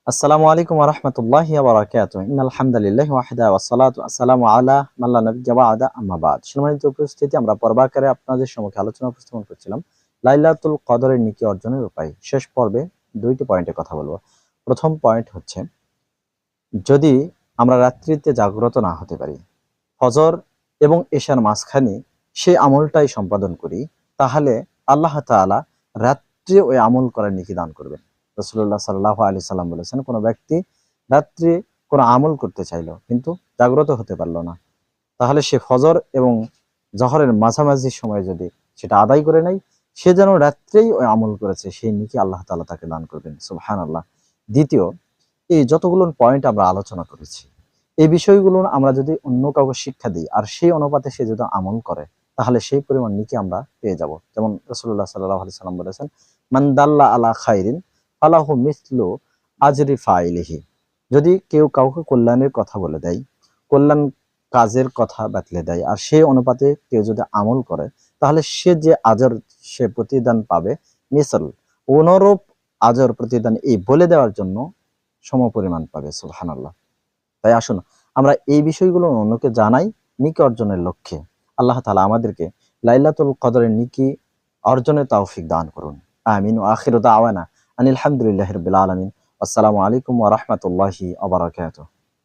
আসসালামু আলাইকুম ওয়া রাহমাতুল্লাহি ওয়া বারাকাতুহু। ইন্নাল হামদালিল্লাহি ওয়াহদা ওয়াসসালাতু ওয়াসসালামু আলা মান লা নাবিয়্যা বা'দা আম্মা বা'দ। সম্মানিত উপস্থিতি, আমরা পর্বাকারে আপনাদের সম্মুখে আলোচনা উপস্থাপন করছিলাম লাইলাতুল কদরের নেকি অর্জনের উপায়। শেষ পর্বে দুইটি পয়েন্টে কথা বলবো। প্রথম পয়েন্ট হচ্ছে, যদি আমরা রাত্রিতে জাগ্রত না হতে পারি, ফজর এবং এশার মাঝখানে সেই আমলটাই সম্পাদন করি, তাহলে আল্লাহ তাআলা রাত্রে ওই আমল করার নেকি দান করবেন। রাসূলুল্লাহ সাল্লাল্লাহু আলাইহি সাল্লাম বলেছেন, কোনো ব্যক্তি রাত্রে কোনো আমল করতে চাইলো কিন্তু জাগ্রত হতে পারলো না, তাহলে সে ফজর এবং জহরের মাঝামাঝি সময় যদি সেটা আদায় করে নেয়, সে যেন রাত্রেই ওই আমল করেছে, সেই নেকি আল্লাহ তাআলা তাকে দান করবেন। সুবহানাল্লাহ। দ্বিতীয়, এই যতগুলো পয়েন্ট আমরা আলোচনা করেছি, এই বিষয়গুলো আমরা যদি অন্য কাউকে শিক্ষা দিই আর সেই অনুপাতে সে যদি আমল করে, তাহলে সেই পরিমাণ নেকি আমরা পেয়ে যাব। যেমন রাসূলুল্লাহ সাল্লাল্লাহু আলাইহি সাল্লাম বলেছেন, মান দাল্লা আলা খাইরিন ফালাহু মিসলু আজরি ফাইলিহি। যদি কেউ কাউকে কল্যাণের কথা বলে দেয়, কল্যাণ কাজের কথা বাতলে দেয়, আর সেই অনুপাতে কেউ যদি আমল করে, তাহলে সে যে আজর, সে প্রতিদান পাবে, মিসল অনুরূপ আজর প্রতিদান এই বলে দেওয়ার জন্য সমপরিমাণ পাবে। সুবহানাল্লাহ। তাই আসুন আমরা এই বিষয়গুলো অন্যকে জানাই নেকি অর্জনের লক্ষ্যে। আল্লাহ তাআলা আমাদেরকে লাইলাতুল কদরের নেকি অর্জনের তৌফিক দান করুন। আমিন। ওয়া আখিরু দাওয়ানা আনিল হামদুলিল্লাহি রাব্বিল আলামিন। আসসালামু আলাইকুম ওয়া রাহমাতুল্লাহি ওয়া বারাকাতুহু।